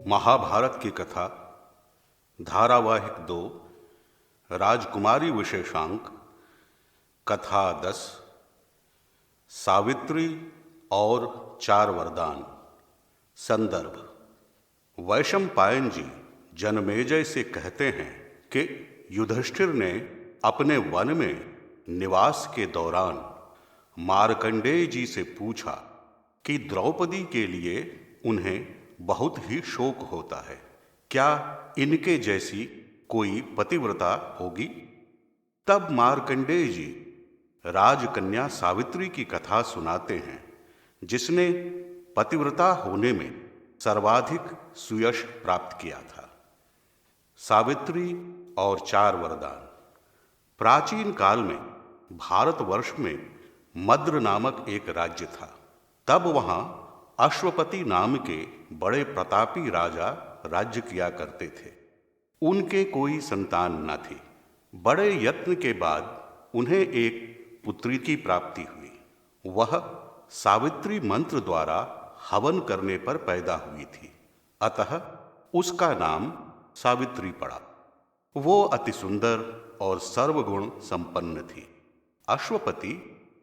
महाभारत की कथा धारावाहिक 2 राजकुमारी विशेषांक कथा 10 सावित्री और 4 वरदान। संदर्भ। वैशंपायन जी जनमेजय से कहते हैं कि युधिष्ठिर ने अपने वन में निवास के दौरान मार्कंडेय जी से पूछा कि द्रौपदी के लिए उन्हें बहुत ही शोक होता है, क्या इनके जैसी कोई पतिव्रता होगी? तब मार्कंडेय जी राजकन्या सावित्री की कथा सुनाते हैं, जिसने पतिव्रता होने में सर्वाधिक सुयश प्राप्त किया था। सावित्री और 4 वरदान। प्राचीन काल में भारतवर्ष में मद्र नामक एक राज्य था। तब वहां अश्वपति नाम के बड़े प्रतापी राजा राज्य किया करते थे। उनके कोई संतान न थी। बड़े यत्न के बाद उन्हें एक पुत्री की प्राप्ति हुई। वह सावित्री मंत्र द्वारा हवन करने पर पैदा हुई थी, अतः उसका नाम सावित्री पड़ा। वो अति सुंदर और सर्वगुण संपन्न थी। अश्वपति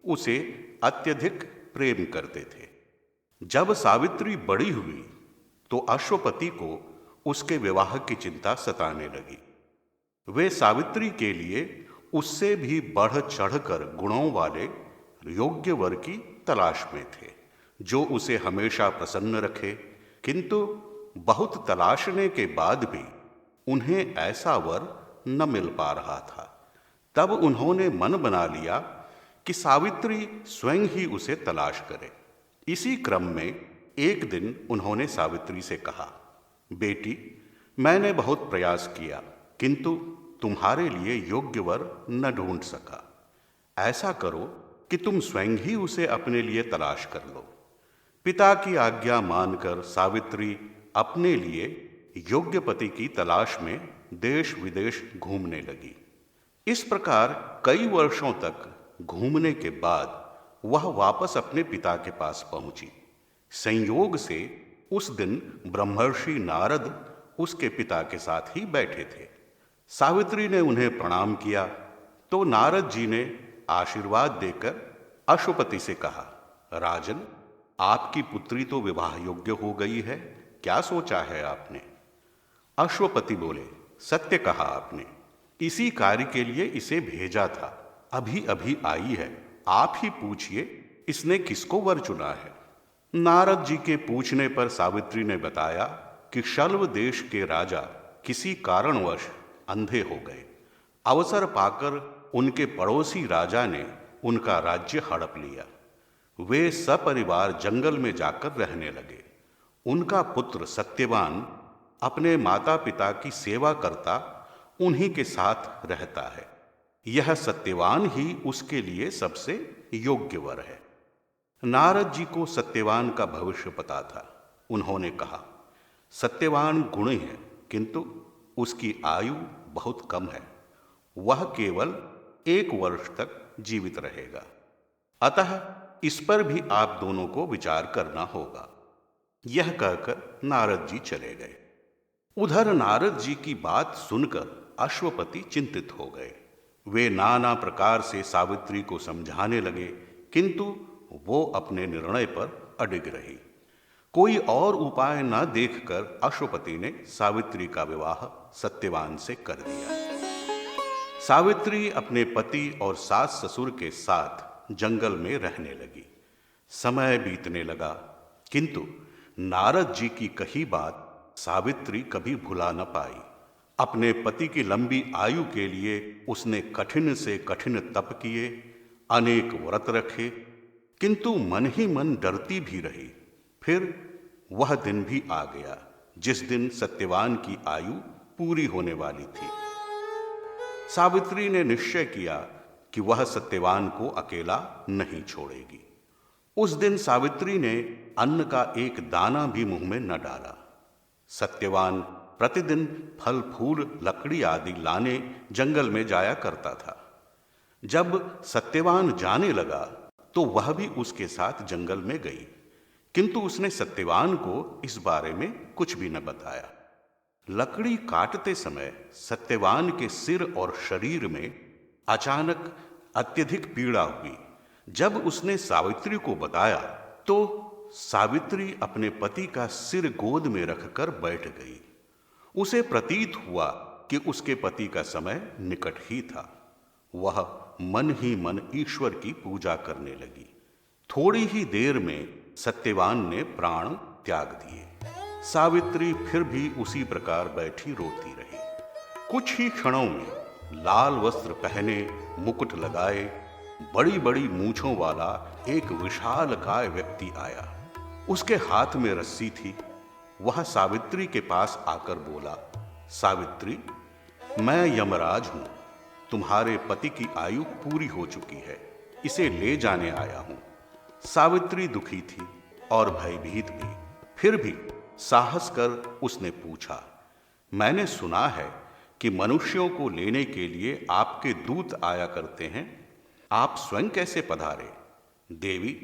उसे अत्यधिक प्रेम करते थे। जब सावित्री बड़ी हुई तो अश्वपति को उसके विवाह की चिंता सताने लगी। वे सावित्री के लिए उससे भी बढ़ चढ़कर गुणों वाले योग्य वर की तलाश में थे, जो उसे हमेशा प्रसन्न रखे। किंतु बहुत तलाशने के बाद भी उन्हें ऐसा वर न मिल पा रहा था। तब उन्होंने मन बना लिया कि सावित्री स्वयं ही उसे तलाश करे। इसी क्रम में एक दिन उन्होंने सावित्री से कहा, बेटी, मैंने बहुत प्रयास किया, किंतु तुम्हारे लिए योग्य वर न ढूंढ सका। ऐसा करो कि तुम स्वयं ही उसे अपने लिए तलाश कर लो। पिता की आज्ञा मानकर सावित्री अपने लिए योग्य पति की तलाश में देश विदेश घूमने लगी। इस प्रकार कई वर्षों तक घूमने के बाद वह वापस अपने पिता के पास पहुंची। संयोग से उस दिन ब्रह्मर्षि नारद उसके पिता के साथ ही बैठे थे। सावित्री ने उन्हें प्रणाम किया तो नारद जी ने आशीर्वाद देकर अश्वपति से कहा, राजन, आपकी पुत्री तो विवाह योग्य हो गई है, क्या सोचा है आपने? अश्वपति बोले, सत्य कहा आपने, इसी कार्य के लिए इसे भेजा था, अभी अभी आई है। आप ही पूछिए, इसने किसको वर चुना है? नारद जी के पूछने पर सावित्री ने बताया कि शल्व देश के राजा किसी कारणवश अंधे हो गए। अवसर पाकर उनके पड़ोसी राजा ने उनका राज्य हड़प लिया। वे सपरिवार जंगल में जाकर रहने लगे। उनका पुत्र सत्यवान अपने माता पिता की सेवा करता उन्हीं के साथ रहता है। यह सत्यवान ही उसके लिए सबसे योग्य वर है। नारद जी को सत्यवान का भविष्य पता था। उन्होंने कहा, सत्यवान गुणी है, किंतु उसकी आयु बहुत कम है। वह केवल 1 वर्ष तक जीवित रहेगा, अतः इस पर भी आप दोनों को विचार करना होगा। यह कहकर नारद जी चले गए। उधर नारद जी की बात सुनकर अश्वपति चिंतित हो गए। वे नाना प्रकार से सावित्री को समझाने लगे, किंतु वो अपने निर्णय पर अडिग रही। कोई और उपाय न देखकर अश्वपति ने सावित्री का विवाह सत्यवान से कर दिया। सावित्री अपने पति और सास ससुर के साथ जंगल में रहने लगी। समय बीतने लगा, किंतु नारद जी की कही बात सावित्री कभी भुला न पाई। अपने पति की लंबी आयु के लिए उसने कठिन से कठिन तप किए, अनेक व्रत रखे, किंतु मन ही मन डरती भी रही। फिर वह दिन भी आ गया जिस दिन सत्यवान की आयु पूरी होने वाली थी। सावित्री ने निश्चय किया कि वह सत्यवान को अकेला नहीं छोड़ेगी। उस दिन सावित्री ने अन्न का एक दाना भी मुंह में न डाला। सत्यवान प्रतिदिन फल फूल लकड़ी आदि लाने जंगल में जाया करता था। जब सत्यवान जाने लगा तो वह भी उसके साथ जंगल में गई, किंतु उसने सत्यवान को इस बारे में कुछ भी न बताया। लकड़ी काटते समय सत्यवान के सिर और शरीर में अचानक अत्यधिक पीड़ा हुई। जब उसने सावित्री को बताया तो सावित्री अपने पति का सिर गोद में रखकर बैठ गई। उसे प्रतीत हुआ कि उसके पति का समय निकट ही था। वह मन ही मन ईश्वर की पूजा करने लगी। थोड़ी ही देर में सत्यवान ने प्राण त्याग दिए। सावित्री फिर भी उसी प्रकार बैठी रोती रही। कुछ ही क्षणों में लाल वस्त्र पहने, मुकुट लगाए, बड़ी बड़ी मूंछों वाला एक विशालकाय व्यक्ति आया। उसके हाथ में रस्सी थी। वह सावित्री के पास आकर बोला, सावित्री, मैं यमराज हूं। तुम्हारे पति की आयु पूरी हो चुकी है, इसे ले जाने आया हूं। सावित्री दुखी थी और भयभीत भी। फिर भी साहस कर उसने पूछा, मैंने सुना है कि मनुष्यों को लेने के लिए आपके दूत आया करते हैं, आप स्वयं कैसे पधारे? देवी,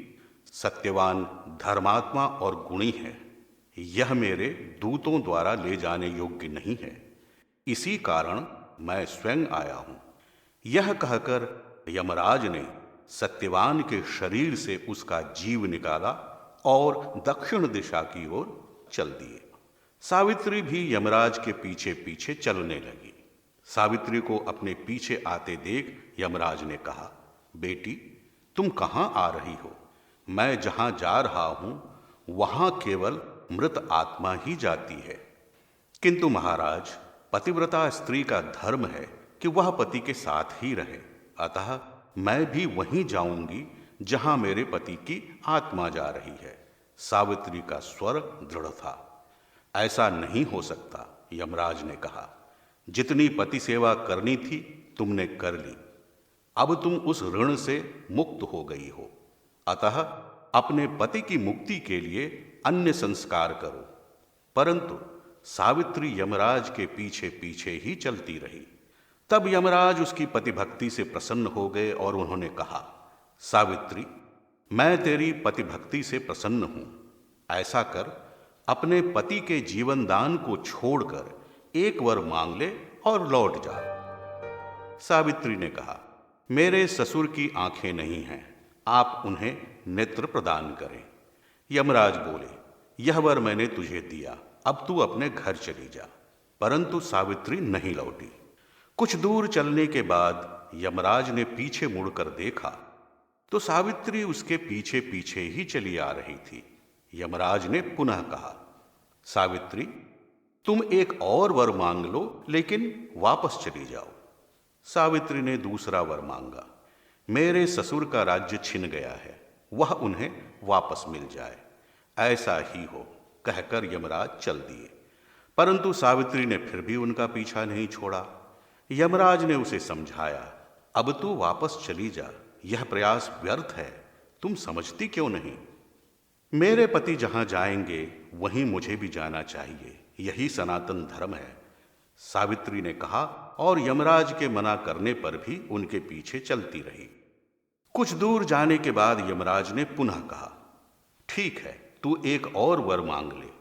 सत्यवान धर्मात्मा और गुणी है। यह मेरे दूतों द्वारा ले जाने योग्य नहीं है, इसी कारण मैं स्वयं आया हूं। यह कहकर यमराज ने सत्यवान के शरीर से उसका जीव निकाला और दक्षिण दिशा की ओर चल दिए। सावित्री भी यमराज के पीछे पीछे चलने लगी। सावित्री को अपने पीछे आते देख यमराज ने कहा, बेटी, तुम कहाँ आ रही हो? मैं जहां जा रहा हूं वहां केवल मृत आत्मा ही जाती है। किंतु महाराज, पतिव्रता स्त्री का धर्म है कि वह पति के साथ ही रहे, अतः मैं भी वहीं जाऊंगी जहां मेरे पति की आत्मा जा रही है। सावित्री का स्वर दृढ़ था। ऐसा नहीं हो सकता, यमराज ने कहा। जितनी पति सेवा करनी थी तुमने कर ली, अब तुम उस ऋण से मुक्त हो गई हो, अतः अपने पति की मुक्ति के लिए अन्य संस्कार करो। परंतु सावित्री यमराज के पीछे पीछे ही चलती रही। तब यमराज उसकी पतिभक्ति से प्रसन्न हो गए और उन्होंने कहा, सावित्री, मैं तेरी पतिभक्ति से प्रसन्न हूं। ऐसा कर, अपने पति के जीवन दान को छोड़कर एक वर मांग ले और लौट जा। सावित्री ने कहा, मेरे ससुर की आंखें नहीं हैं, आप उन्हें नेत्र प्रदान करें। यमराज बोले, यह वर मैंने तुझे दिया, अब तू अपने घर चली जा। परंतु सावित्री नहीं लौटी। कुछ दूर चलने के बाद यमराज ने पीछे मुड़कर देखा तो सावित्री उसके पीछे पीछे ही चली आ रही थी। यमराज ने पुनः कहा, सावित्री, तुम एक और वर मांग लो, लेकिन वापस चली जाओ। सावित्री ने दूसरा वर मांगा, मेरे ससुर का राज्य छिन गया है, वह उन्हें वापस मिल जाए, ऐसा ही हो, कहकर यमराज चल दिए। परंतु सावित्री ने फिर भी उनका पीछा नहीं छोड़ा। यमराज ने उसे समझाया, अब तू वापस चली जा, यह प्रयास व्यर्थ है, तुम समझती क्यों नहीं? मेरे पति जहां जाएंगे वहीं मुझे भी जाना चाहिए, यही सनातन धर्म है, सावित्री ने कहा और यमराज के मना करने पर भी उनके पीछे चलती रही। कुछ दूर जाने के बाद यमराज ने पुनः कहा, ठीक है, तू एक और वर मांग ले,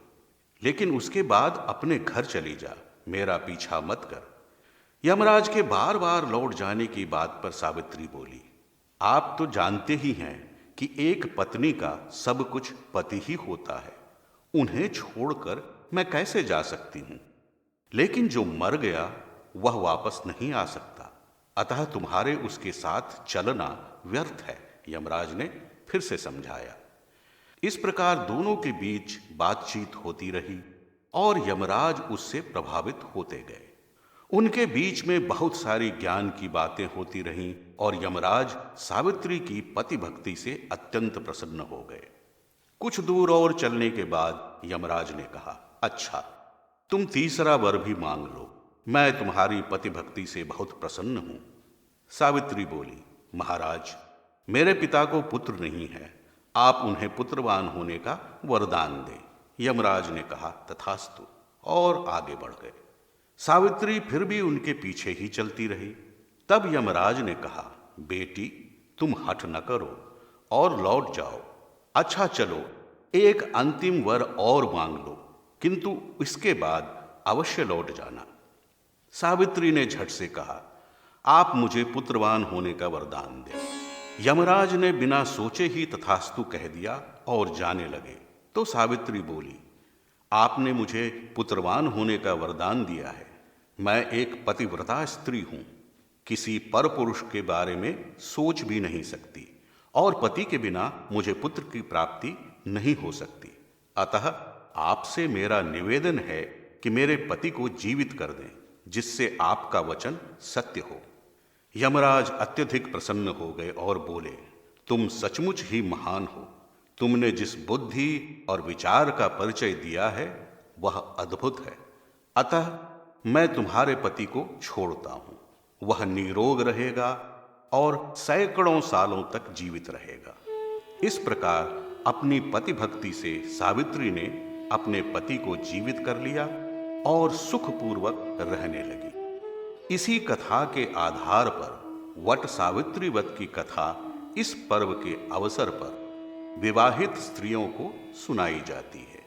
लेकिन उसके बाद अपने घर चली जा, मेरा पीछा मत कर। यमराज के बार बार लौट जाने की बात पर सावित्री बोली, आप तो जानते ही हैं कि एक पत्नी का सब कुछ पति ही होता है, उन्हें छोड़कर मैं कैसे जा सकती हूं? लेकिन जो मर गया वह वापस नहीं आ सकता, अतः तुम्हारे उसके साथ चलना व्यर्थ है, यमराज ने फिर से समझाया। इस प्रकार दोनों के बीच बातचीत होती रही और यमराज उससे प्रभावित होते गए। उनके बीच में बहुत सारी ज्ञान की बातें होती रहीं और यमराज सावित्री की पति भक्ति से अत्यंत प्रसन्न हो गए। कुछ दूर और चलने के बाद यमराज ने कहा, अच्छा, तुम तीसरा वर भी मांग लो, मैं तुम्हारी पति भक्ति से बहुत प्रसन्न हूं। सावित्री बोली, महाराज, मेरे पिता को पुत्र नहीं है, आप उन्हें पुत्रवान होने का वरदान दें। यमराज ने कहा, तथास्तु, और आगे बढ़ गए। सावित्री फिर भी उनके पीछे ही चलती रही। तब यमराज ने कहा, बेटी, तुम हठ न करो और लौट जाओ। अच्छा चलो, एक अंतिम वर और मांग लो, किंतु इसके बाद अवश्य लौट जाना। सावित्री ने झट से कहा, आप मुझे पुत्रवान होने का वरदान दें। यमराज ने बिना सोचे ही तथास्तु कह दिया और जाने लगे। तो सावित्री बोली, आपने मुझे पुत्रवान होने का वरदान दिया है। मैं एक पतिव्रता स्त्री हूं, किसी पर पुरुष के बारे में सोच भी नहीं सकती, और पति के बिना मुझे पुत्र की प्राप्ति नहीं हो सकती। अतः आपसे मेरा निवेदन है कि मेरे पति को जीवित कर दें, जिससे आपका वचन सत्य हो। यमराज अत्यधिक प्रसन्न हो गए और बोले, तुम सचमुच ही महान हो। तुमने जिस बुद्धि और विचार का परिचय दिया है वह अद्भुत है। अतः मैं तुम्हारे पति को छोड़ता हूं। वह निरोग रहेगा और सैकड़ों सालों तक जीवित रहेगा। इस प्रकार अपनी पति भक्ति से सावित्री ने अपने पति को जीवित कर लिया और सुखपूर्वक रहने लगी। इसी कथा के आधार पर वट सावित्री व्रत की कथा इस पर्व के अवसर पर विवाहित स्त्रियों को सुनाई जाती है।